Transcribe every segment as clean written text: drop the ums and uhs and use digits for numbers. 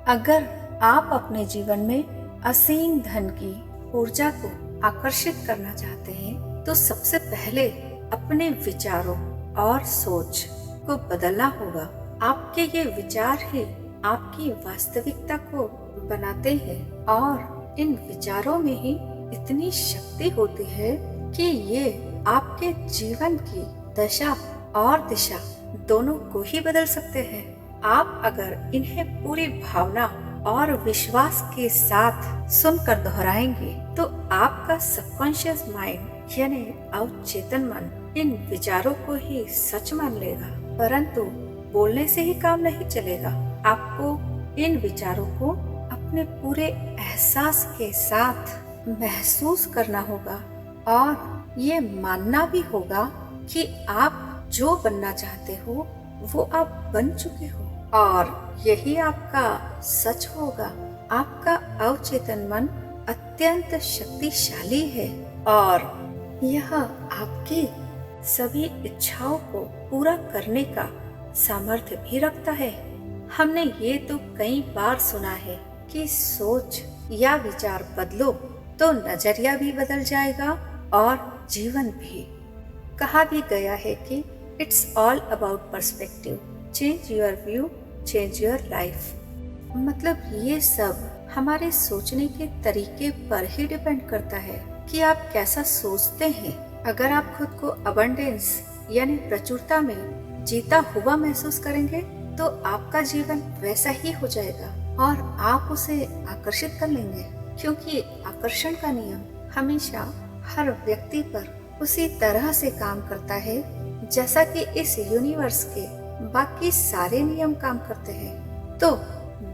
अगर आप अपने जीवन में असीम धन की ऊर्जा को आकर्षित करना चाहते हैं, तो सबसे पहले अपने विचारों और सोच को बदलना होगा। आपके ये विचार ही आपकी वास्तविकता को बनाते हैं और इन विचारों में ही इतनी शक्ति होती है कि ये आपके जीवन की दशा और दिशा दोनों को ही बदल सकते हैं। आप अगर इन्हें पूरी भावना और विश्वास के साथ सुनकर दोहराएंगे, तो आपका सबकॉन्शियस माइंड यानी अवचेतन मन इन विचारों को ही सच मान लेगा। परंतु बोलने से ही काम नहीं चलेगा। आपको इन विचारों को अपने पूरे एहसास के साथ महसूस करना होगा और ये मानना भी होगा कि आप जो बनना चाहते हो वो आप बन चुके हो और यही आपका सच होगा। आपका अवचेतन मन अत्यंत शक्तिशाली है और यह आपकी सभी इच्छाओं को पूरा करने का सामर्थ्य भी रखता है। हमने ये तो कई बार सुना है कि सोच या विचार बदलो तो नजरिया भी बदल जाएगा और जीवन भी। कहा भी गया है कि it's all about perspective, change your view, change your life. मतलब ये सब हमारे सोचने के तरीके पर ही डिपेंड करता है कि आप कैसा सोचते हैं। अगर आप खुद को अबंडेंस यानी प्रचुरता में जीता हुआ महसूस करेंगे, तो आपका जीवन वैसा ही हो जाएगा और आप उसे आकर्षित कर लेंगे, क्योंकि आकर्षण का नियम हमेशा हर व्यक्ति पर उसी तरह से काम करता है जैसा कि इस यूनिवर्स के बाकी सारे नियम काम करते हैं। तो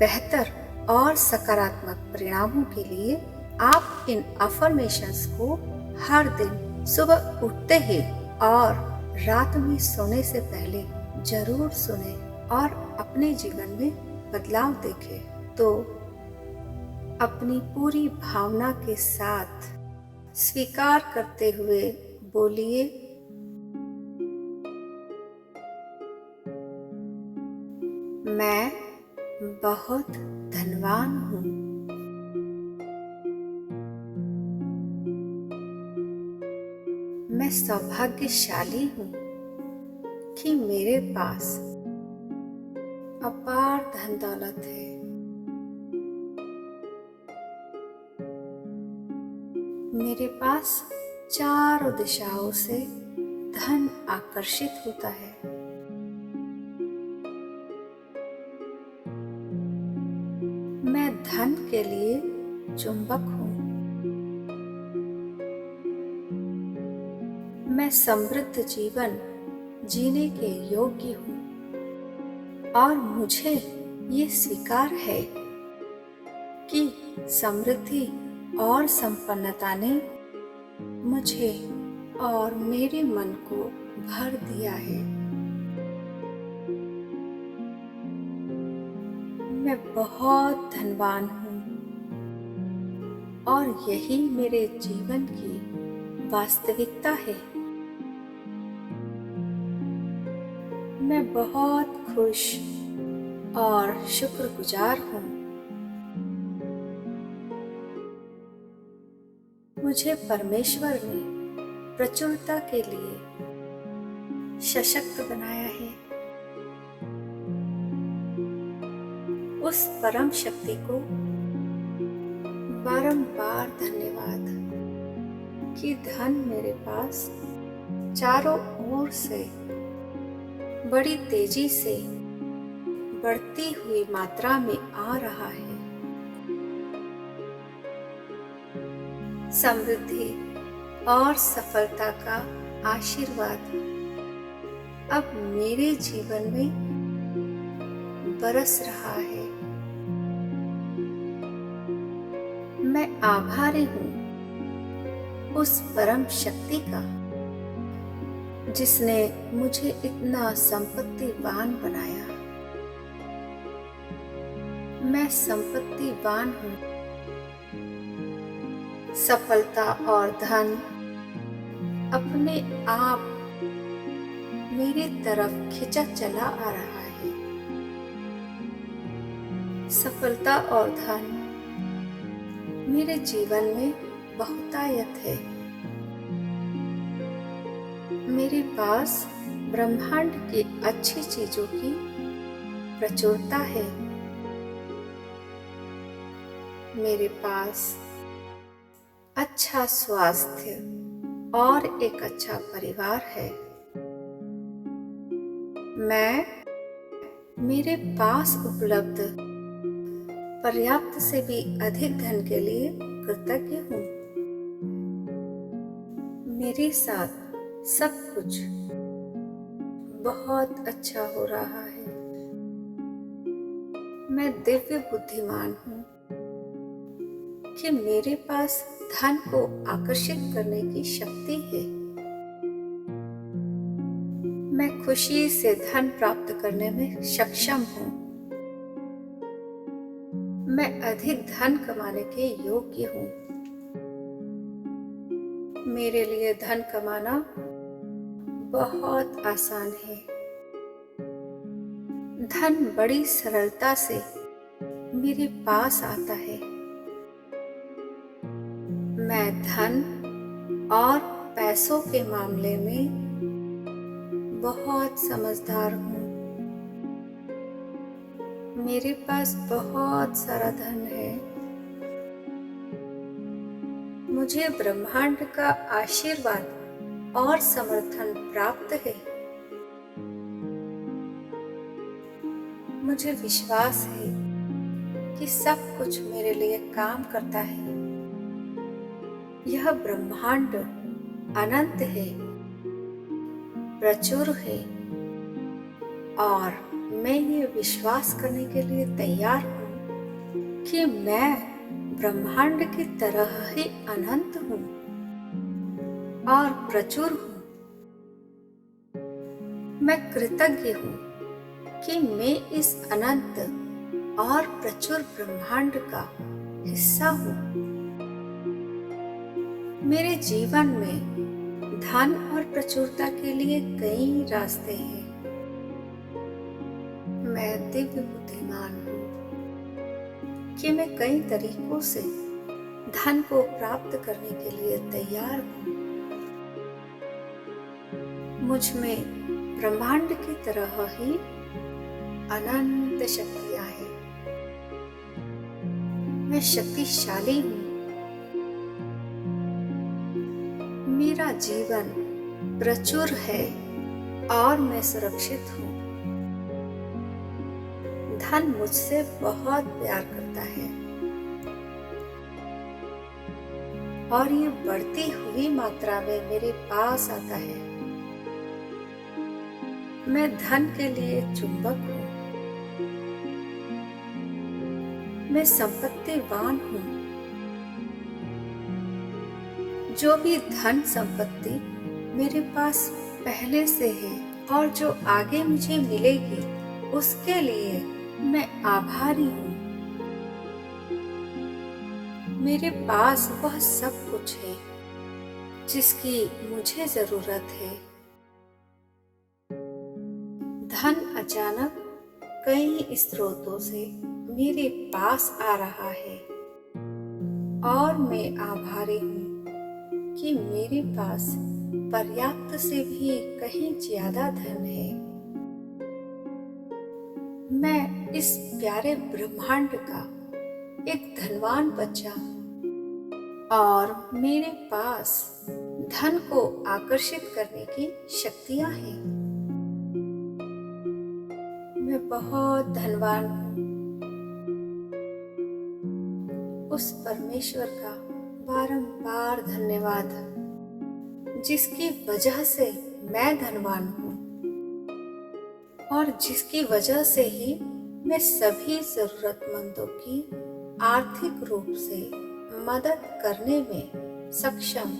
बेहतर और सकारात्मक परिणामों के लिए आप इन अफर्मेशंस को हर दिन सुबह उठते ही और रात में सोने से पहले जरूर सुने और अपने जीवन में बदलाव देखें। तो अपनी पूरी भावना के साथ स्वीकार करते हुए बोलिए, मैं बहुत धनवान हूँ। मैं सौभाग्यशाली हूँ कि मेरे पास अपार धन दौलत है। मेरे पास चारों दिशाओं से धन आकर्षित होता है। मैं धन के लिए चुंबक हूँ। मैं समृद्ध जीवन जीने के योग्य हूँ और मुझे ये स्वीकार है कि समृद्धि और संपन्नता ने मुझे और मेरे मन को भर दिया है। मैं बहुत धनवान हूँ और यही मेरे जीवन की वास्तविकता है। मैं बहुत खुश और शुक्रगुजार हूँ। मुझे परमेश्वर ने प्रचुरता के लिए सशक्त बनाया है। उस परम शक्ति को बारंबार धन्यवाद कि धन मेरे पास चारों ओर से बड़ी तेजी से बढ़ती हुई मात्रा में आ रहा है। समृद्धि और सफलता का आशीर्वाद अब मेरे जीवन में बरस रहा है। मैं आभारी हूँ उस परम शक्ति का जिसने मुझे इतना संपत्तिवान बनाया। मैं संपत्तिवान हूँ। सफलता और धन अपने आप मेरी तरफ खिंचा चला आ रहा है। सफलता और धन मेरे जीवन में बहुतायत है। मेरे पास ब्रह्मांड की अच्छी चीजों की प्रचुरता है। मेरे पास अच्छा स्वास्थ्य और एक अच्छा परिवार है। मैं मेरे पास उपलब्ध पर्याप्त से भी अधिक धन के लिए कृतज्ञ हूँ। मेरे साथ सब कुछ बहुत अच्छा हो रहा है। मैं दिव्य बुद्धिमान हूँ कि मेरे पास धन को आकर्षित करने की शक्ति है। मैं खुशी से धन प्राप्त करने में सक्षम हूँ। मैं अधिक धन कमाने के योग्य हूँ। मेरे लिए धन कमाना बहुत आसान है। धन बड़ी सरलता से मेरे पास आता है। मैं धन और पैसों के मामले में बहुत समझदार हूँ। मेरे पास बहुत सारा धन है। मुझे ब्रह्मांड का आशीर्वाद और समर्थन प्राप्त है। मुझे विश्वास है कि सब कुछ मेरे लिए काम करता है। यह ब्रह्मांड अनंत है, प्रचुर है और मैं ये विश्वास करने के लिए तैयार हूँ कि मैं ब्रह्मांड की तरह ही अनंत हूँ और प्रचुर हूँ। मैं कृतज्ञ हूँ कि मैं इस अनंत और प्रचुर ब्रह्मांड का हिस्सा हूँ। मेरे जीवन में धन और प्रचुरता के लिए कई रास्ते हैं। मैं दिव्य बुद्धिमान हूँ कि मैं कई तरीकों से धन को प्राप्त करने के लिए तैयार हूँ। मुझ में ब्रह्मांड की तरह ही अनंत शक्तियाँ हैं। मैं शक्तिशाली हूँ। मेरा जीवन प्रचुर है और मैं सुरक्षित हूँ। धन मुझसे बहुत प्यार करता है और ये बढ़ती हुई मात्रा में मेरे पास आता है। मैं धन के लिए चुंबक हूँ। मैं संपत्तिवान हूँ। जो भी धन संपत्ति मेरे पास पहले से है और जो आगे मुझे मिलेगी, उसके लिए मैं आभारी हूँ। मेरे पास वह सब कुछ है जिसकी मुझे जरूरत है। धन अचानक कई स्रोतों से मेरे पास आ रहा है और मैं आभारी हूँ कि मेरे पास पर्याप्त से भी कहीं ज्यादा धन है। मैं इस प्यारे ब्रह्मांड का एक धनवान बच्चा और मेरे पास धन को आकर्षित करने की शक्तियां हैं। मैं बहुत धनवान हूँ। उस परमेश्वर का बारंबार धन्यवाद जिसकी वजह से मैं धनवान हूँ और जिसकी वजह से ही मैं सभी जरूरतमंदों की आर्थिक रूप से मदद करने में सक्षम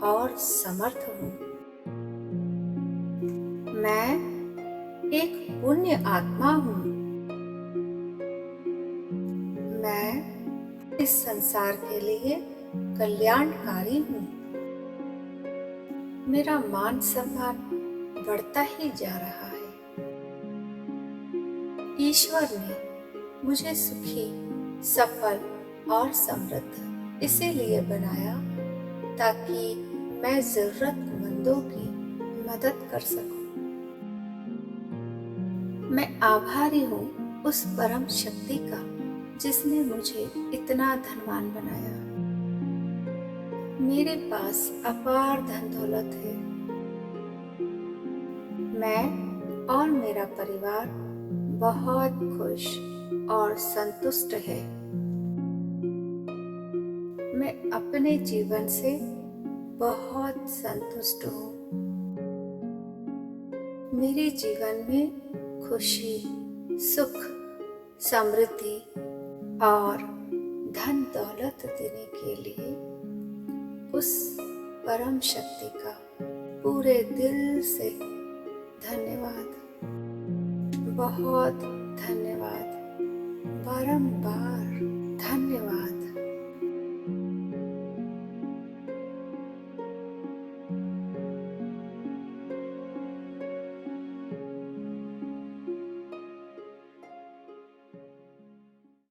और समर्थ हूँ। मैं एक पुण्य आत्मा हूँ। मैं इस संसार के लिए कल्याणकारी हूँ। मेरा मान सम्मान बढ़ता ही जा रहा है। ईश्वर ने मुझे सुखी, सफल और समृद्ध इसीलिए बनाया ताकि मैं जरूरतमंदों की मदद कर सकूं। मैं आभारी हूँ उस परम शक्ति का जिसने मुझे इतना धनवान बनाया। मेरे पास अपार धन दौलत है। मैं और मेरा परिवार बहुत खुश और संतुष्ट है। मैं अपने जीवन से बहुत संतुष्ट हूँ। मेरे जीवन में खुशी, सुख, समृद्धि और धन दौलत देने के लिए उस परम शक्ति का पूरे दिल से धन्यवाद, बहुत धन्यवाद, बारंबार।